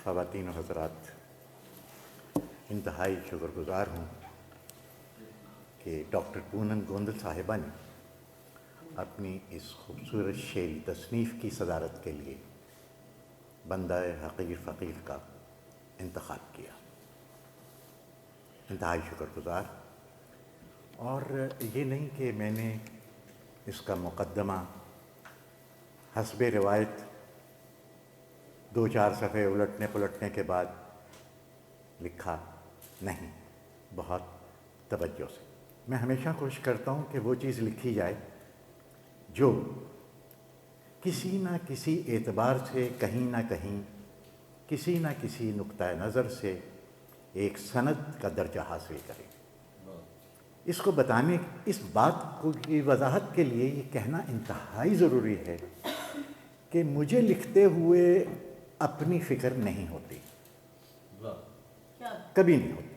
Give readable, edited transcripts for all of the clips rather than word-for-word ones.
خواتین و حضرات، انتہائی شکر گزار ہوں کہ ڈاکٹر پونم گوندل صاحبہ نے اپنی اس خوبصورت شعری تصنیف کی صدارت کے لیے بندہ حقیر فقیر کا انتخاب کیا۔ انتہائی شکر گزار۔ اور یہ نہیں کہ میں نے اس کا مقدمہ حسب روایت 2-4 صفحے الٹنے پلٹنے کے بعد لکھا، نہیں، بہت توجہ سے۔ میں ہمیشہ کوشش کرتا ہوں کہ وہ چیز لکھی جائے جو کسی نہ کسی اعتبار سے کہیں نہ کہیں کسی نہ کسی نقطۂ نظر سے ایک سند کا درجہ حاصل کرے۔ اس کو بتانے، اس بات کو کی وضاحت کے لیے یہ کہنا انتہائی ضروری ہے کہ مجھے لکھتے ہوئے اپنی فکر نہیں ہوتی، کبھی نہیں ہوتی۔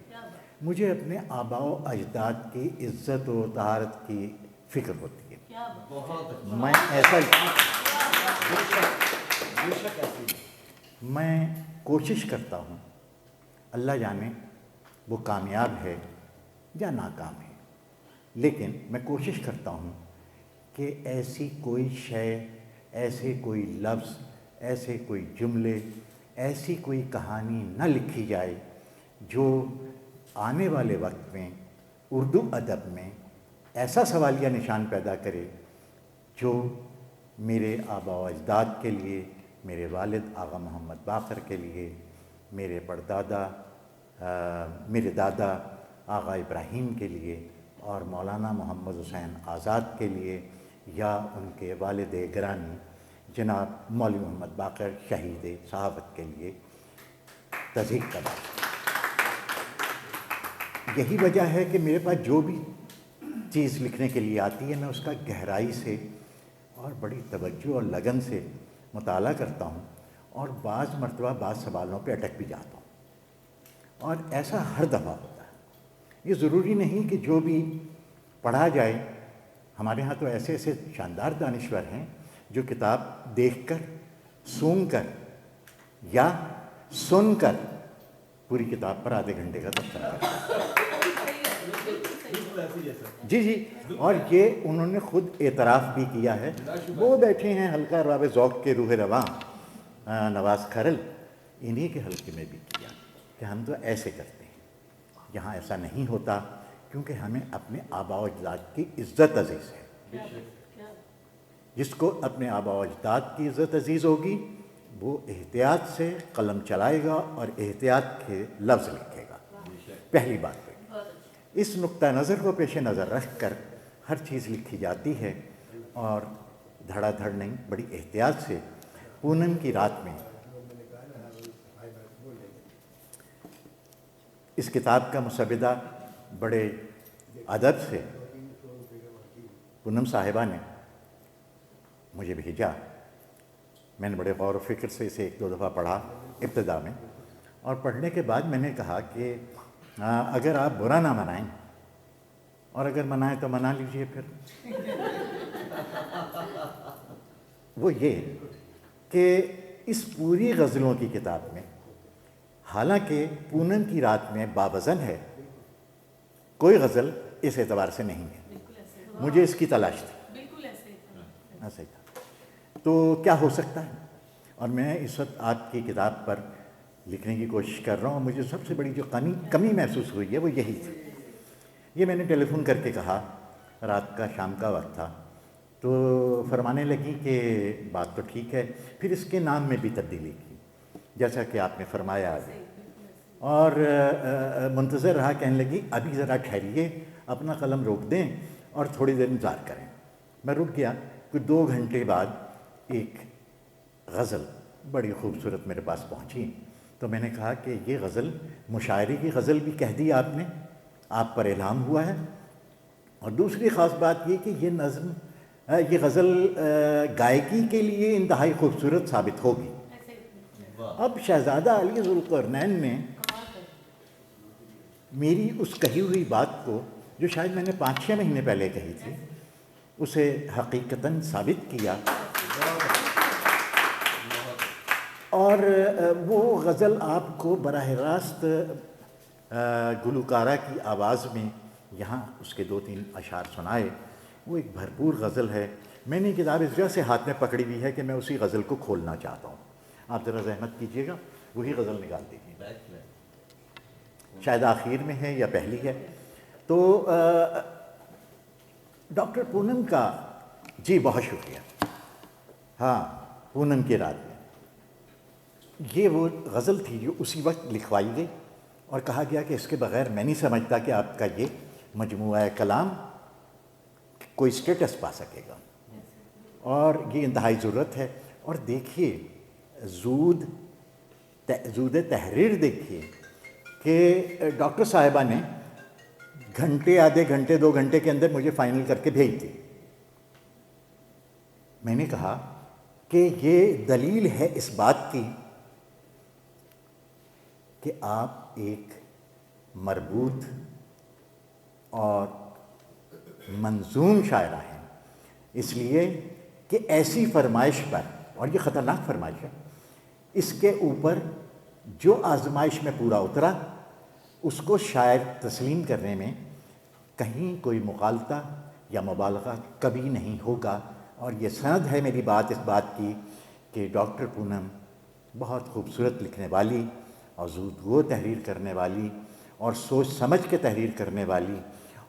مجھے اپنے آباء و اجداد کی عزت و طہارت کی فکر ہوتی ہے۔ میں ایسا میں کوشش کرتا ہوں، اللہ جانے وہ کامیاب ہے یا ناکام ہے، لیکن میں کوشش کرتا ہوں کہ ایسی کوئی شے، ایسے کوئی لفظ، ایسے کوئی جملے، ایسی کوئی کہانی نہ لکھی جائے جو آنے والے وقت میں اردو ادب میں ایسا سوالیہ نشان پیدا کرے جو میرے آباء و اجداد کے لیے، میرے والد آغا محمد باقر کے لیے، میرے پردادا، میرے دادا آغا ابراہیم کے لیے، اور مولانا محمد حسین آزاد کے لیے، یا ان کے والد گرامی جناب مولوی محمد باقر شہید صحافت کے لیے تصدیق کا بات۔ یہی وجہ ہے کہ میرے پاس جو بھی چیز لکھنے کے لیے آتی ہے میں اس کا گہرائی سے اور بڑی توجہ اور لگن سے مطالعہ کرتا ہوں، اور بعض مرتبہ بعض سوالوں پہ اٹک بھی جاتا ہوں، اور ایسا ہر دفعہ ہوتا ہے۔ یہ ضروری نہیں کہ جو بھی پڑھا جائے، ہمارے ہاں تو ایسے ایسے شاندار دانشور ہیں جو کتاب دیکھ کر، سونگ کر یا سن کر پوری کتاب پر آدھے گھنٹے کا تبصرہ کرتے ہیں۔ جی، اور یہ انہوں نے خود اعتراف بھی کیا ہے۔ وہ بیٹھے ہیں حلقہ راب ذوق کے روح رواں نواز کھرل، انہی کے حلقے میں بھی کیا کہ ہم تو ایسے کرتے ہیں، یہاں ایسا نہیں ہوتا، کیونکہ ہمیں اپنے آباء و اجداد کی عزت عزیز ہے۔ جس کو اپنے آباء و اجداد کی عزت عزیز ہوگی وہ احتیاط سے قلم چلائے گا اور احتیاط کے لفظ لکھے گا۔ پہلی بات ہے، اس نقطہ نظر کو پیش نظر رکھ کر ہر چیز لکھی جاتی ہے، اور دھڑا دھڑ نہیں، بڑی احتیاط سے۔ پونم کی رات میں اس کتاب کا مسودہ بڑے ادب سے پونم صاحبہ نے مجھے بھیجا۔ میں نے بڑے غور و فکر سے اسے 1-2 دفعہ پڑھا ابتدا میں، اور پڑھنے کے بعد میں نے کہا کہ اگر آپ برا نہ منائیں، اور اگر منائیں تو منا لیجئے پھر۔ وہ یہ کہ اس پوری غزلوں کی کتاب میں، حالانکہ پونم کی رات میں باوزن ہے، کوئی غزل اس اعتبار سے نہیں ہے۔ مجھے اس کی تلاش تھی، ایسا ہی تھا، تو کیا ہو سکتا ہے؟ اور میں اس وقت آپ کی کتاب پر لکھنے کی کوشش کر رہا ہوں۔ مجھے سب سے بڑی جو کمی محسوس ہوئی ہے وہ یہی تھی۔ یہ میں نے ٹیلی فون کر کے کہا، رات کا شام کا وقت تھا، تو فرمانے لگی کہ بات تو ٹھیک ہے، پھر اس کے نام میں بھی تبدیلی کی، جیسا کہ آپ نے فرمایا آگے، اور منتظر رہا، کہنے لگی ابھی ذرا ٹھہریے، اپنا قلم روک دیں اور تھوڑی دیر انتظار کریں۔ میں رک گیا۔ کچھ 2 گھنٹے بعد ایک غزل بڑی خوبصورت میرے پاس پہنچی، تو میں نے کہا کہ یہ غزل مشاعرے کی غزل بھی کہہ دی آپ نے، آپ پر الہام ہوا ہے، اور دوسری خاص بات یہ کہ یہ غزل گائیکی کے لیے انتہائی خوبصورت ثابت ہوگی۔ اب شہزادہ علی ذوالقرنین نے میری اس کہی ہوئی بات کو، جو شاید میں نے 5-6 مہینے پہلے کہی تھی، اسے حقیقتاً ثابت کیا، اور اور وہ غزل آپ کو براہ راست گلوکارہ کی آواز میں یہاں اس کے 2-3 اشعار سنائے. وہ ایک بھرپور غزل ہے. میں نے کتاب اس وجہ سے ہاتھ میں پکڑی ہوئی ہے کہ میں اسی غزل کو کھولنا چاہتا ہوں. آپ ذرا زحمت کیجیے گا, وہی غزل نکال دیجیے. شاید آخر میں ہے یا پہلی ہے. تو ڈاکٹر پونم کا جی بہت شکریہ. ہاں, پونم کی رات میں یہ وہ غزل تھی جو اسی وقت لکھوائی گئی اور کہا گیا کہ اس کے بغیر میں نہیں سمجھتا کہ آپ کا یہ مجموعہ کلام کوئی اسٹیٹس پا سکے گا, اور یہ انتہائی ضرورت ہے. اور دیکھیے زود تحریر دیکھیے کہ ڈاکٹر صاحبہ نے گھنٹے, آدھے گھنٹے, 2 گھنٹے کے اندر مجھے فائنل کر کے بھیج دی. میں نے کہا کہ یہ دلیل ہے اس بات کی کہ آپ ایک مربوط اور منظوم شاعرہ ہیں. اس لیے کہ ایسی فرمائش پر, اور یہ خطرناک فرمائش ہے, اس کے اوپر جو آزمائش میں پورا اترا اس کو شاعر تسلیم کرنے میں کہیں کوئی مغالطہ یا مبالغہ کبھی نہیں ہوگا. اور یہ سند ہے میری بات اس بات کی کہ ڈاکٹر پونم بہت خوبصورت لکھنے والی اور زود گو تحریر کرنے والی اور سوچ سمجھ کے تحریر کرنے والی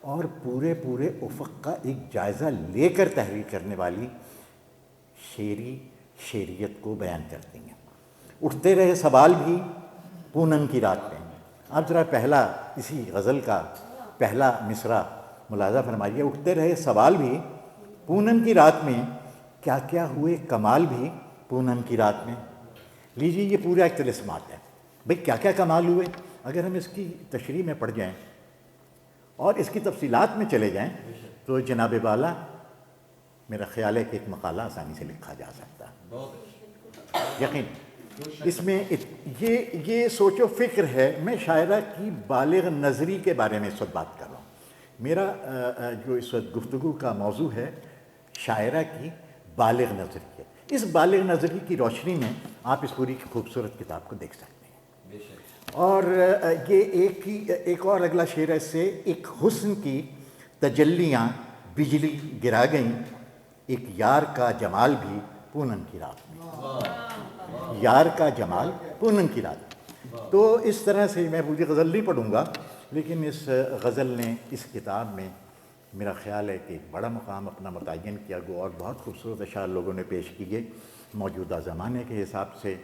اور پورے افق کا ایک جائزہ لے کر تحریر کرنے والی شعریت کو بیان کرتی ہیں. اٹھتے رہے سوال بھی پونم کی رات میں. آپ ذرا پہلا اسی غزل کا پہلا مصرع ملاحظہ فرمائیے. اٹھتے رہے سوال بھی پونم کی رات میں, کیا کیا ہوئے کمال بھی پونم کی رات میں. لیجیے یہ پورا ایک طلسمات ہے. بھئی کیا کیا کمال ہوئے, اگر ہم اس کی تشریح میں پڑھ جائیں اور اس کی تفصیلات میں چلے جائیں تو جناب بالا میرا خیال ہے کہ ایک مقالہ آسانی سے لکھا جا سکتا ہے. یقین اس میں یہ سوچ و فکر ہے. میں شاعرہ کی بالغ نظری کے بارے میں اس وقت بات کر رہا ہوں. میرا جو اس وقت گفتگو کا موضوع ہے شاعرہ کی بالغ نظری ہے. اس بالغ نظری کی روشنی میں آپ اس پوری خوبصورت کتاب کو دیکھ سکتے ہیں. اور یہ ایک اور اگلا شعر ہے اس سے, ایک حسن کی تجلیاں بجلی گرا گئیں, ایک یار کا جمال بھی پونم کی رات میں. یار کا جمال پونم کی رات میں. تو اس طرح سے میں پوری غزل نہیں پڑھوں گا, لیکن اس غزل نے اس کتاب میں میرا خیال ہے کہ ایک بڑا مقام اپنا متعین کیا گیا اور بہت خوبصورت اشعار لوگوں نے پیش کیے موجودہ زمانے کے حساب سے,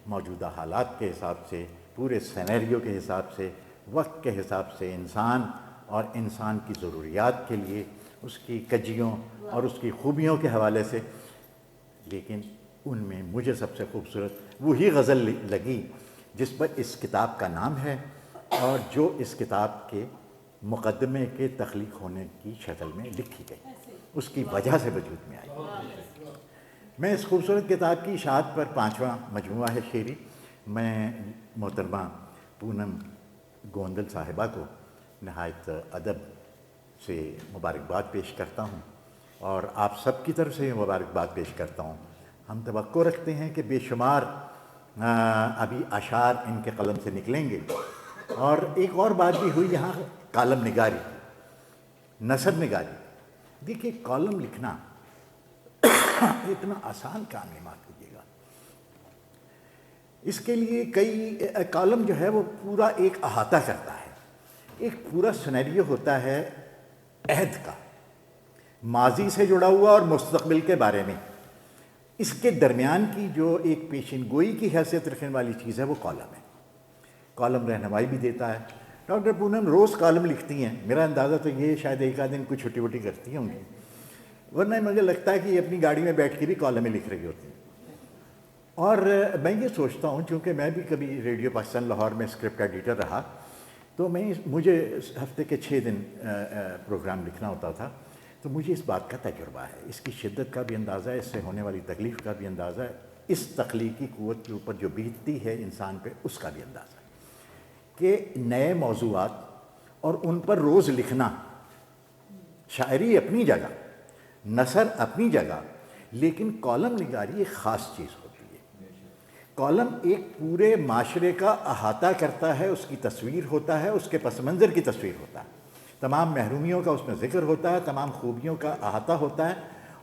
موجودہ حالات کے حساب سے, پورے سینیریو کے حساب سے, وقت کے حساب سے, انسان اور انسان کی ضروریات کے لیے, اس کی کجیوں اور اس کی خوبیوں کے حوالے سے. لیکن ان میں مجھے سب سے خوبصورت وہی غزل لگی جس پر اس کتاب کا نام ہے اور جو اس کتاب کے مقدمے کے تخلیق ہونے کی شکل میں لکھی گئی, اس کی وجہ سے وجود میں آئی. میں اس خوبصورت کتاب کی اشاعت پر 5واں مجموعہ ہے شعری. میں محترمہ پونم گوندل صاحبہ کو نہایت ادب سے مبارکباد پیش کرتا ہوں اور آپ سب کی طرف سے مبارکباد پیش کرتا ہوں. ہم توقع رکھتے ہیں کہ بے شمار ابھی اشعار ان کے قلم سے نکلیں گے. اور ایک اور بات بھی ہوئی یہاں کالم نگاری, نثر نگاری. دیکھیے کالم لکھنا اتنا آسان کام نہیں مان لیجیے گا. اس کے لیے کئی کالم جو ہے وہ پورا ایک احاطہ کرتا ہے, ایک پورا سینیریو ہوتا ہے عہد کا, ماضی سے جڑا ہوا اور مستقبل کے بارے میں. اس کے درمیان کی جو ایک پیشین گوئی کی حیثیت رکھنے والی چیز ہے وہ کالم ہے. کالم رہنمائی بھی دیتا ہے. ڈاکٹر پونم روز کالم لکھتی ہیں. میرا اندازہ تو یہ شاید ایک آدھ دن کوئی چھٹی وٹی کرتی ہوں گی, ورنہ مجھے لگتا ہے کہ یہ اپنی گاڑی میں بیٹھ کے بھی کالمیں لکھ رہی ہوتی ہیں. اور میں یہ سوچتا ہوں, چونکہ میں بھی کبھی ریڈیو پاکستان لاہور میں اسکرپٹ ایڈیٹر رہا, تو مجھے ہفتے کے 6 دن پروگرام لکھنا ہوتا تھا. تو مجھے اس بات کا تجربہ ہے, اس کی شدت کا بھی اندازہ ہے, اس سے ہونے والی تکلیف کا بھی اندازہ ہے, اس تخلیقی قوت کے اوپر جو بیتتی ہے انسان پہ اس کا بھی اندازہ ہے کہ نئے موضوعات اور ان پر روز لکھنا. شاعری اپنی جگہ, نثر اپنی جگہ, لیکن کالم نگاری ایک خاص چیز ہوتی ہے. کالم ایک پورے معاشرے کا احاطہ کرتا ہے، اس کی تصویر ہوتا ہے، اس کے پس منظر کی تصویر ہوتا ہے، تمام محرومیوں کا اس میں ذکر ہوتا ہے، تمام خوبیوں کا احاطہ ہوتا ہے،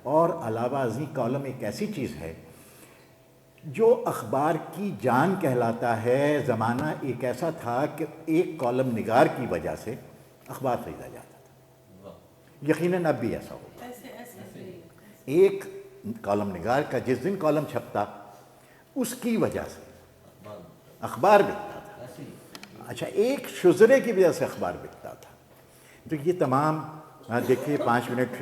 اور علاوہ ازیں کالم ایک ایسی چیز ہے جو اخبار کی جان کہلاتا ہے۔ زمانہ ایک ایسا تھا کہ ایک کالم نگار کی وجہ سے اخبار خریدا جاتا تھا، یقیناً اب بھی ایسا ہوگا۔ ایک کالم نگار کا جس دن کالم چھپتا اس کی وجہ سے اخبار بکتا تھا، اچھا ایک شزرے کی وجہ سے اخبار بکتا تھا۔ تو یہ تمام دیکھیے 5 منٹ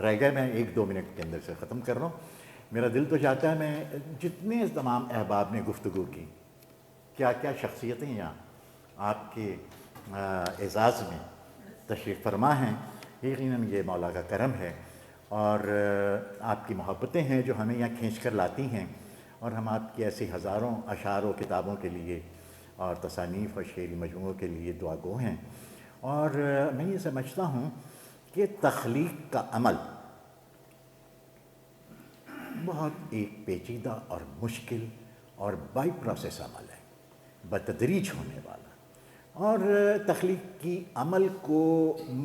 رہ گئے، میں 1-2 منٹ کے اندر سے ختم کر رہا ہوں۔ میرا دل تو چاہتا ہے میں جتنے تمام احباب نے گفتگو کی، کیا کیا شخصیتیں یہاں آپ کے اعزاز میں تشریف فرما ہیں، یقیناً یہ مولا کا کرم ہے، اور آپ کی محبتیں ہیں جو ہمیں یہاں کھینچ کر لاتی ہیں، اور ہم آپ کی ایسی ہزاروں اشعار و کتابوں کے لیے اور تصانیف اور شعری مجموعوں کے لیے دعا گو ہیں۔ اور میں یہ سمجھتا ہوں کہ تخلیق کا عمل بہت ایک پیچیدہ اور مشکل اور بائی پروسیس عمل ہے، بتدریج ہونے والا، اور تخلیق کی عمل کو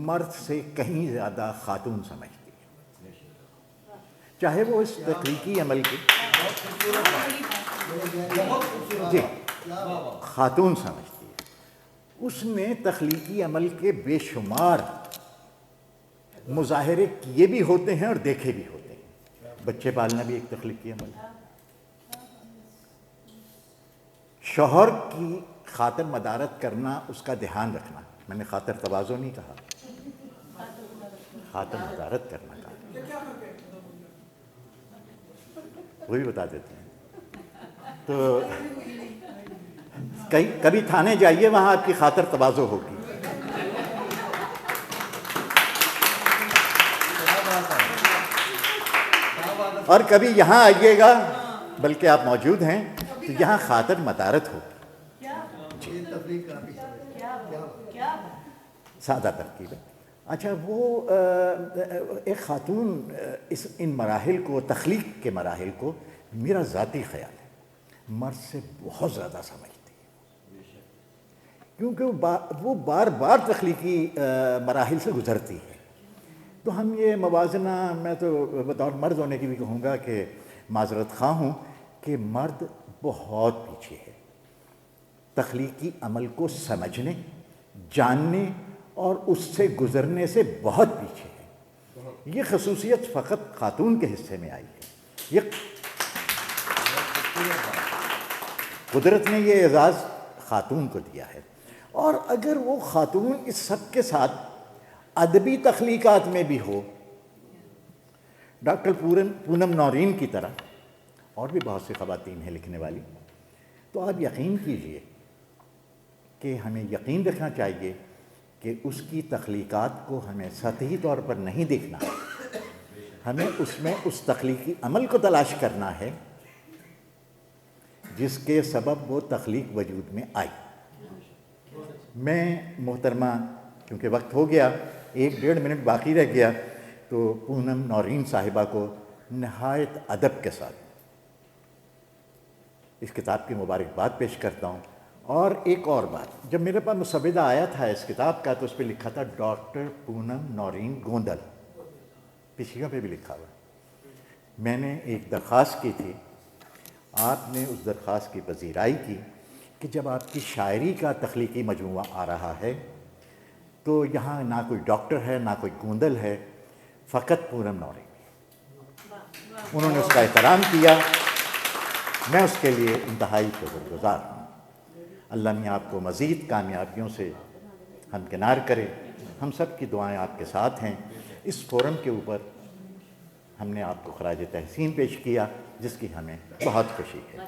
مرد سے کہیں زیادہ خاتون سمجھتی ہے، چاہے وہ اس تخلیقی عمل کی جی خاتون سمجھتی ہے۔ اس نے تخلیقی عمل کے بے شمار مظاہرے کیے بھی ہوتے ہیں اور دیکھے بھی ہوتے ہیں۔ بچے پالنا بھی ایک تخلیقی عمل ہے، شوہر کی خاطر مدارت کرنا، اس کا دھیان رکھنا، میں نے خاطر تواضع نہیں کہا، خاطر مدارت کرنا کہا، وہی بتا دیتے ہیں۔ تو کبھی تھانے جائیے، وہاں آپ کی خاطر تواضع ہوگی۔ اور کبھی یہاں آئیے گا، بلکہ آپ موجود ہیں، تو یہاں خاطر مدارت ہوگی۔ سادہ ترکیب ہے۔ اچھا وہ ایک خاتون ان مراحل کو، تخلیق کے مراحل کو، میرا ذاتی خیال ہے مرد سے بہت زیادہ سمجھتی ہے، کیونکہ وہ بار بار تخلیقی مراحل سے گزرتی ہے۔ تو ہم یہ موازنہ، میں تو بطور مرد ہونے کی بھی کہوں گا کہ معذرت خواہ ہوں کہ مرد بہت پیچھے ہے، تخلیقی عمل کو سمجھنے، جاننے اور اس سے گزرنے سے بہت پیچھے ہے۔ یہ خصوصیت فقط خاتون کے حصے میں آئی ہے، یہ قدرت نے یہ اعزاز خاتون کو دیا ہے۔ اور اگر وہ خاتون اس سب کے ساتھ ادبی تخلیقات میں بھی ہو، ڈاکٹر پونم نورین کی طرح، اور بھی بہت سی خواتین ہیں لکھنے والی، تو آپ یقین کیجئے کہ ہمیں یقین رکھنا چاہیے کہ اس کی تخلیقات کو ہمیں سطحی طور پر نہیں دیکھنا، ہمیں اس میں اس تخلیقی عمل کو تلاش کرنا ہے جس کے سبب وہ تخلیق وجود میں آئی۔ میں محترمہ، کیونکہ وقت ہو گیا، 1-1.5 منٹ باقی رہ گیا، تو پونم نورین صاحبہ کو نہایت ادب کے ساتھ اس کتاب کی مبارکباد پیش کرتا ہوں۔ اور ایک اور بات، جب میرے پاس مسودہ آیا تھا اس کتاب کا تو اس پہ لکھا تھا ڈاکٹر پونم نورین گوندل، پچھلیوں پہ بھی لکھا ہوا۔ میں نے ایک درخواست کی تھی، آپ نے اس درخواست کی پذیرائی کی کہ جب آپ کی شاعری کا تخلیقی مجموعہ آ رہا ہے تو یہاں نہ کوئی ڈاکٹر ہے، نہ کوئی گوندل ہے، فقط پونم نورین۔ انہوں نے اس کا احترام کیا، میں اس کے لیے انتہائی شکر گزار ہوں۔ اللہ میاں آپ کو مزید کامیابیوں سے ہمکنار کرے، ہم سب کی دعائیں آپ کے ساتھ ہیں۔ اس فورم کے اوپر ہم نے آپ کو خراج تحسین پیش کیا، جس کی ہمیں بہت خوشی ہے۔